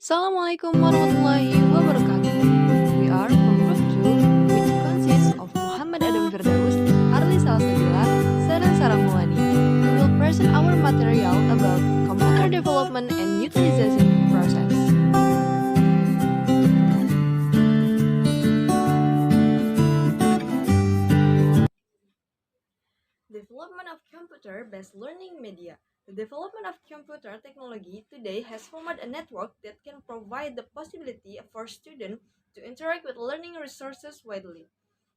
Assalamualaikum warahmatullahi wabarakatuh. We are from Group 2, which consists of Muhammad Adam Firdaus, Arli Salsabila, Sarah Saramulani. We will present our material about computer development and utilization process. Development of computer-based learning media. The development of computer technology today has formed a network that can provide the possibility for students to interact with learning resources widely.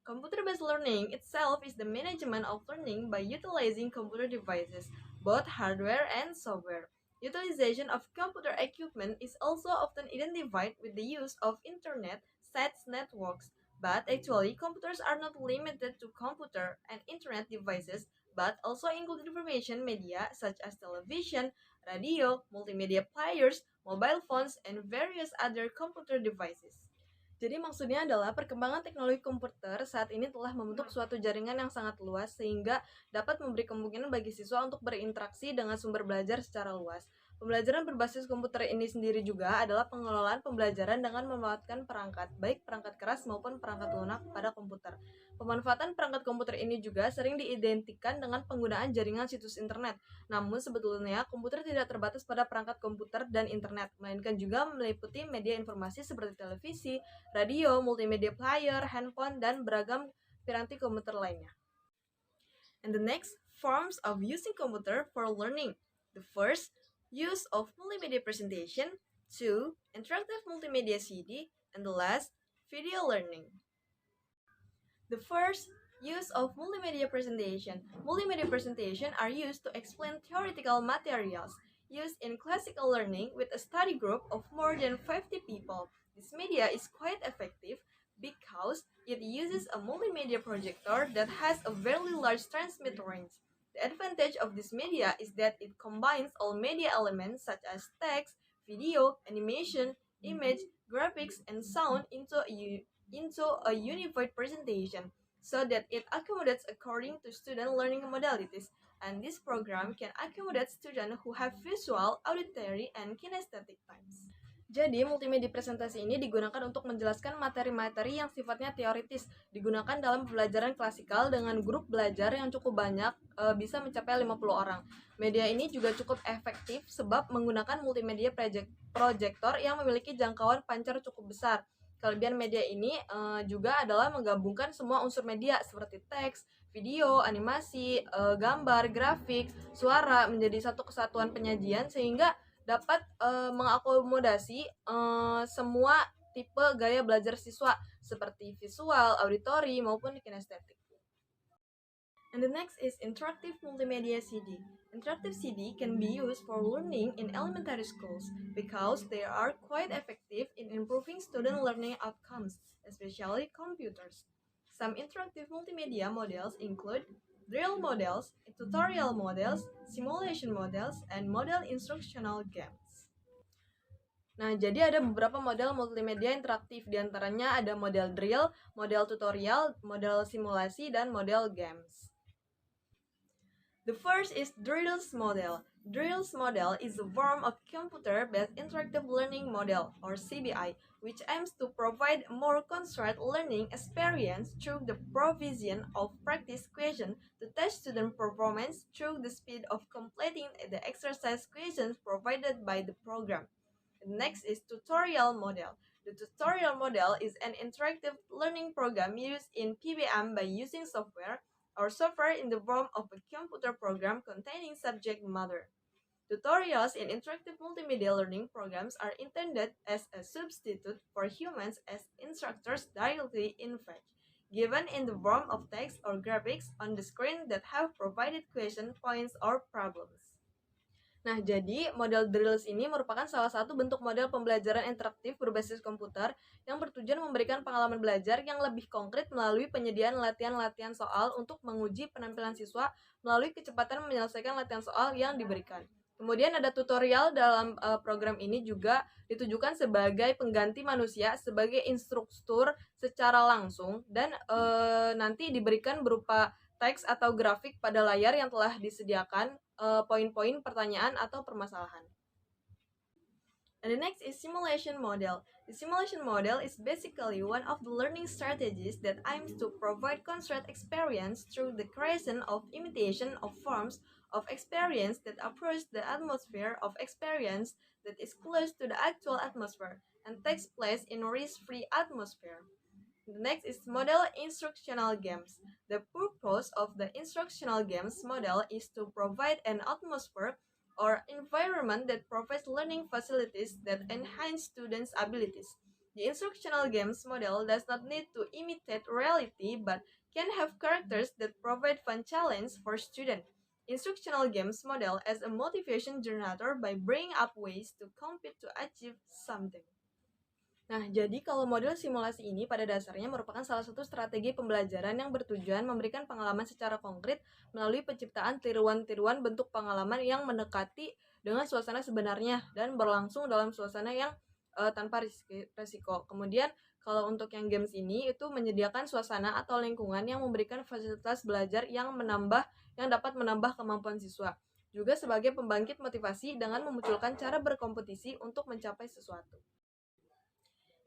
Computer-based learning itself is the management of learning by utilizing computer devices, both hardware and software. Utilization of computer equipment is also often identified with the use of internet sets networks, but actually computers are not limited to computer and internet devices, but also include information media such as television, radio, multimedia players, mobile phones, and various other computer devices. Jadi maksudnya adalah perkembangan teknologi komputer saat ini telah membentuk suatu jaringan yang sangat luas sehingga dapat memberi kemungkinan bagi siswa untuk berinteraksi dengan sumber belajar secara luas. Pembelajaran berbasis komputer ini sendiri juga adalah pengelolaan pembelajaran dengan memanfaatkan perangkat, baik perangkat keras maupun perangkat lunak pada komputer. Pemanfaatan perangkat komputer ini juga sering diidentikan dengan penggunaan jaringan situs internet. Namun sebetulnya komputer tidak terbatas pada perangkat komputer dan internet, melainkan juga meliputi media informasi seperti televisi, radio, multimedia player, handphone, dan beragam piranti komputer lainnya. And the next, forms of using computer for learning. The first, use of multimedia presentation. 2, interactive multimedia CD. And the last, video learning. The first, use of multimedia presentation. Multimedia presentation are used to explain theoretical materials used in classical learning with a study group of more than 50 people. This media is quite effective because it uses a multimedia projector that has a very large transmit range. The advantage of this media is that it combines all media elements such as text, video, animation, image, graphics, and sound into a unified presentation so that it accommodates according to student learning modalities, and this program can accommodate students who have visual, auditory, and kinesthetic times. Jadi, multimedia presentasi ini digunakan untuk menjelaskan materi-materi yang sifatnya teoritis, digunakan dalam pembelajaran klasikal dengan grup belajar yang cukup banyak, bisa mencapai 50 orang. Media ini juga cukup efektif sebab menggunakan multimedia projector yang memiliki jangkauan pancar cukup besar. Kelebihan media ini juga adalah menggabungkan semua unsur media seperti teks, video, animasi, gambar, grafik, suara menjadi satu kesatuan penyajian sehingga dapat mengakomodasi semua tipe gaya belajar siswa seperti visual, auditori, maupun kinestetik. And the next is interactive multimedia CD. Interactive CD can be used for learning in elementary schools because they are quite effective in improving student learning outcomes, especially computers. Some interactive multimedia models include drill models, tutorial models, simulation models, and model instructional games. Nah, jadi ada beberapa model multimedia interaktif, diantaranya ada model drill, model tutorial, model simulasi, dan model games. The first is Drills model. Drills model is a form of computer-based interactive learning model, or CBI, which aims to provide a more constructed learning experience through the provision of practice questions to test student performance through the speed of completing the exercise questions provided by the program. The next is tutorial model. The tutorial model is an interactive learning program used in PBM by using software or software in the form of a computer program containing subject matter. Tutorials in interactive multimedia learning programs are intended as a substitute for humans as instructors directly in fact, given in the form of text or graphics on the screen that have provided question points or problems. Nah, jadi model drills ini merupakan salah satu bentuk model pembelajaran interaktif berbasis komputer yang bertujuan memberikan pengalaman belajar yang lebih konkret melalui penyediaan latihan-latihan soal untuk menguji penampilan siswa melalui kecepatan menyelesaikan latihan soal yang diberikan. Kemudian ada tutorial dalam program ini juga ditujukan sebagai pengganti manusia sebagai instruktur secara langsung dan nanti diberikan berupa teks atau grafik pada layar yang telah disediakan poin-poin pertanyaan atau permasalahan. And the next is simulation model. The simulation model is basically one of the learning strategies that aims to provide construct experience through the creation of imitation of forms of experience that approach the atmosphere of experience that is close to the actual atmosphere and takes place in risk-free atmosphere. The next is model instructional games. The purpose of the instructional games model is to provide an atmosphere or environment that provides learning facilities that enhance students' abilities. The instructional games model does not need to imitate reality but can have characters that provide fun challenge for students. Instructional games model as a motivation generator by bringing up ways to compete to achieve something. Nah, jadi kalau model simulasi ini pada dasarnya merupakan salah satu strategi pembelajaran yang bertujuan memberikan pengalaman secara konkret melalui penciptaan tiruan-tiruan bentuk pengalaman yang mendekati dengan suasana sebenarnya dan berlangsung dalam suasana yang tanpa risiko. Kemudian, kalau untuk yang games ini itu menyediakan suasana atau lingkungan yang memberikan fasilitas belajar yang dapat menambah kemampuan siswa. Juga sebagai pembangkit motivasi dengan memunculkan cara berkompetisi untuk mencapai sesuatu.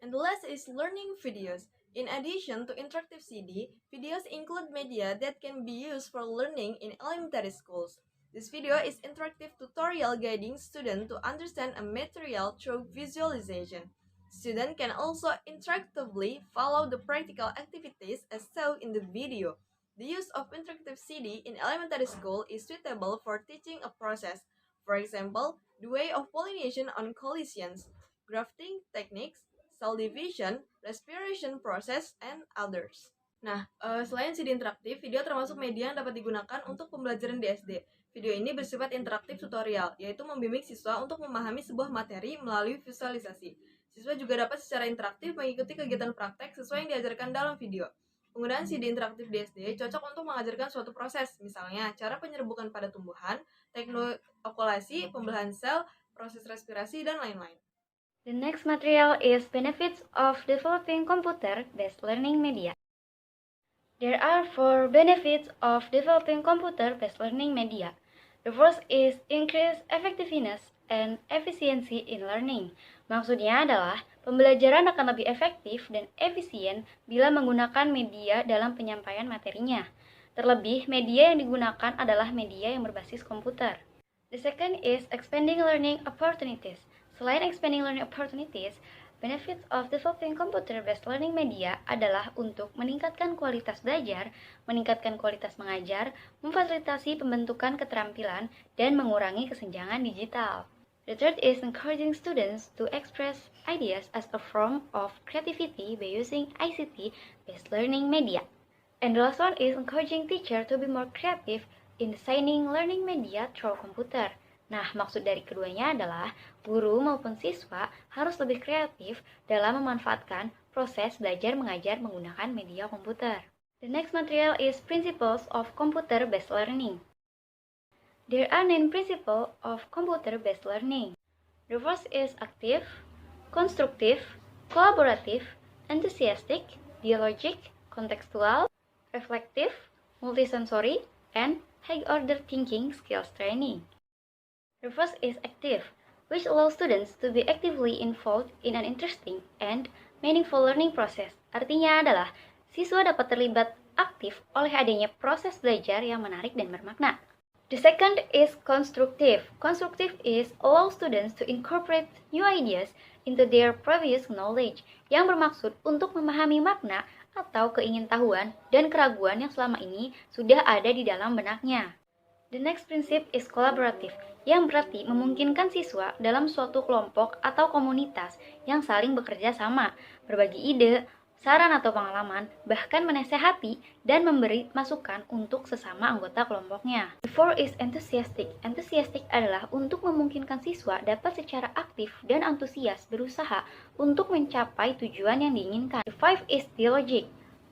And the last is learning videos. In addition to interactive CD, videos include media that can be used for learning in elementary schools. This video is interactive tutorial guiding students to understand a material through visualization. Students can also interactively follow the practical activities as shown in the video. The use of interactive CD in elementary school is suitable for teaching a process. For example, the way of pollination on collisions, grafting techniques, cell division, respiration process, and others. Nah, selain CD interaktif, video termasuk media yang dapat digunakan untuk pembelajaran di SD. Video ini bersifat interaktif tutorial, yaitu membimbing siswa untuk memahami sebuah materi melalui visualisasi. Siswa juga dapat secara interaktif mengikuti kegiatan praktek sesuai yang diajarkan dalam video. Penggunaan CD interaktif di SD cocok untuk mengajarkan suatu proses, misalnya cara penyerbukan pada tumbuhan, teknik okulasi, pembelahan sel, proses respirasi, dan lain-lain. The next material is benefits of developing computer-based learning media. There are 4 benefits of developing computer-based learning media. The first is increased effectiveness and efficiency in learning. Maksudnya adalah pembelajaran akan lebih efektif dan efisien bila menggunakan media dalam penyampaian materinya. Terlebih, media yang digunakan adalah media yang berbasis komputer. The second is expanding learning opportunities. Selain expanding learning opportunities, benefits of developing computer-based learning media adalah untuk meningkatkan kualitas belajar, meningkatkan kualitas mengajar, memfasilitasi pembentukan keterampilan, dan mengurangi kesenjangan digital. The third is encouraging students to express ideas as a form of creativity by using ICT-based learning media. And the last one is encouraging teacher to be more creative in designing learning media through computer. Nah, maksud dari keduanya adalah guru maupun siswa harus lebih kreatif dalam memanfaatkan proses belajar mengajar menggunakan media komputer. The next material is principles of computer-based learning. There are 9 principles of computer-based learning. The first is active, constructive, collaborative, enthusiastic, dialogic, contextual, reflective, multisensory, and high-order thinking skills training. The first is active, which allows students to be actively involved in an interesting and meaningful learning process. Artinya adalah, siswa dapat terlibat aktif oleh adanya proses belajar yang menarik dan bermakna. The second is constructive. Constructive is allow students to incorporate new ideas into their previous knowledge, yang bermaksud untuk memahami makna atau keingintahuan dan keraguan yang selama ini sudah ada di dalam benaknya. The next principle is collaborative, yang berarti memungkinkan siswa dalam suatu kelompok atau komunitas yang saling bekerja sama, berbagi ide, saran atau pengalaman, bahkan menasehati dan memberi masukan untuk sesama anggota kelompoknya. The fourth is enthusiastic. Enthusiastic adalah untuk memungkinkan siswa dapat secara aktif dan antusias berusaha untuk mencapai tujuan yang diinginkan. The fifth is dialogic.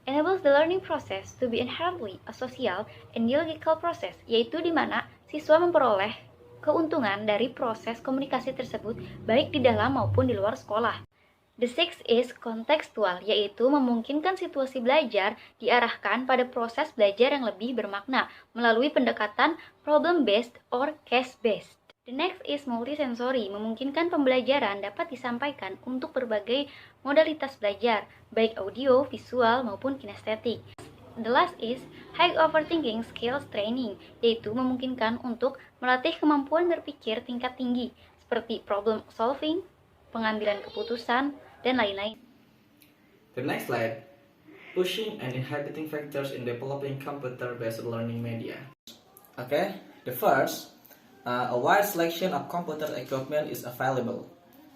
Enables the learning process to be inherently a social and dialogical process, yaitu di mana siswa memperoleh keuntungan dari proses komunikasi tersebut baik di dalam maupun di luar sekolah. The sixth is contextual, yaitu memungkinkan situasi belajar diarahkan pada proses belajar yang lebih bermakna melalui pendekatan problem-based or case-based. The next is multisensory, memungkinkan pembelajaran dapat disampaikan untuk berbagai modalitas belajar, baik audio, visual, maupun kinestetik. The last is high overthinking skills training, yaitu memungkinkan untuk melatih kemampuan berpikir tingkat tinggi, seperti problem solving, pengambilan keputusan, dan lain-lain. The next slide, pushing and inhibiting factors in developing computer-based learning media. Okay, the first, a wide selection of computer equipment is available.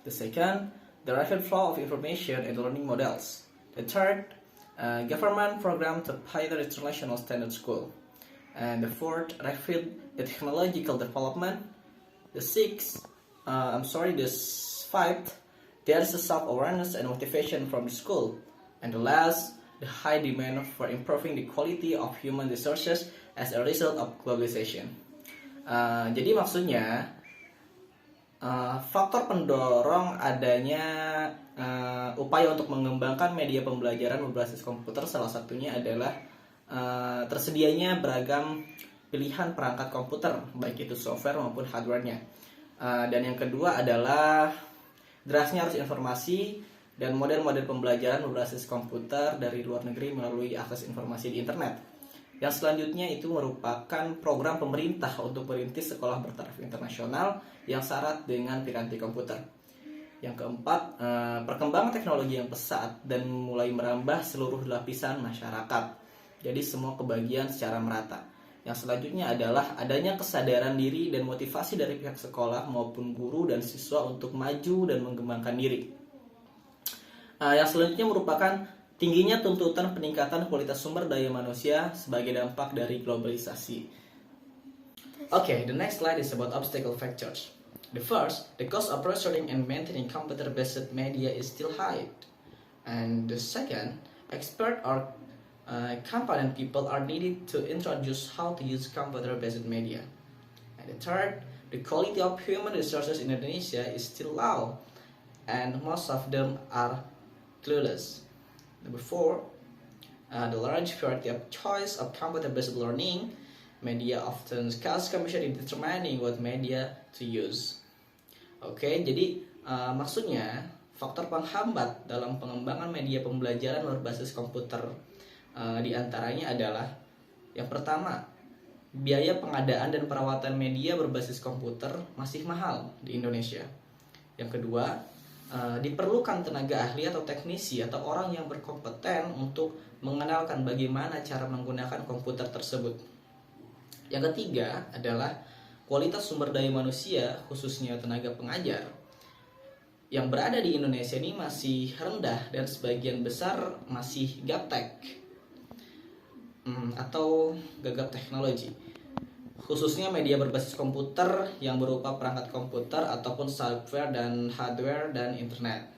The second, the rapid flow of information and learning models. The third, government program to pilot international standard school. And the fourth, rapid technological development. The sixth, the fifth, there is a self-awareness and motivation from the school. And the last, the high demand for improving the quality of human resources as a result of globalization. Jadi maksudnya faktor pendorong adanya upaya untuk mengembangkan media pembelajaran berbasis komputer salah satunya adalah tersedianya beragam pilihan perangkat komputer, baik itu software maupun hardware-nya. Dan yang kedua adalah derasnya arus informasi dan model-model pembelajaran berbasis komputer dari luar negeri melalui akses informasi di internet. Yang selanjutnya itu merupakan program pemerintah untuk merintis sekolah bertaraf internasional yang syarat dengan piranti komputer. Yang keempat, perkembangan teknologi yang pesat dan mulai merambah seluruh lapisan masyarakat. Jadi semua kebagian secara merata. Yang selanjutnya adalah adanya kesadaran diri dan motivasi dari pihak sekolah maupun guru dan siswa untuk maju dan mengembangkan diri. Yang selanjutnya merupakan tingginya tuntutan peningkatan kualitas sumber daya manusia sebagai dampak dari globalisasi. Okay, the next slide is about obstacle factors. The first, the cost of restoring and maintaining computer-based media is still high. And the second, expert or competent people are needed to introduce how to use computer-based media. And the third, the quality of human resources in Indonesia is still low, and most of them are clueless. Number 4, the large variety of choice of computer-based learning media often cause confusion in determining what media to use. Oke, jadi maksudnya faktor penghambat dalam pengembangan media pembelajaran berbasis komputer diantaranya adalah yang pertama, biaya pengadaan dan perawatan media berbasis komputer masih mahal di Indonesia. Yang kedua, diperlukan tenaga ahli atau teknisi atau orang yang berkompeten untuk mengenalkan bagaimana cara menggunakan komputer tersebut. Yang ketiga adalah kualitas sumber daya manusia, khususnya tenaga pengajar, yang berada di Indonesia ini masih rendah dan sebagian besar masih gaptek atau gagap teknologi. Khususnya media berbasis komputer yang berupa perangkat komputer ataupun software dan hardware dan internet.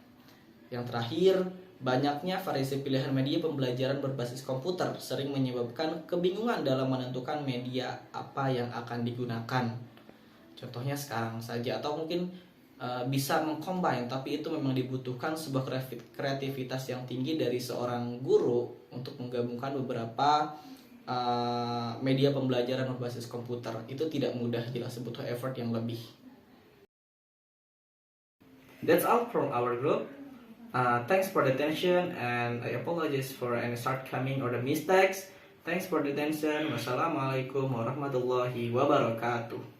Yang terakhir, banyaknya variasi pilihan media pembelajaran berbasis komputer sering menyebabkan kebingungan dalam menentukan media apa yang akan digunakan. Contohnya sekarang saja, atau mungkin bisa mengcombine, tapi itu memang dibutuhkan sebuah kreativitas yang tinggi dari seorang guru untuk menggabungkan beberapa media pembelajaran berbasis komputer. Itu tidak mudah, jelas butuh effort yang lebih. That's all from our group. Thanks for the attention, and I apologize for any shortcoming or the mistakes. Thanks for the attention. Wassalamualaikum warahmatullahi wabarakatuh.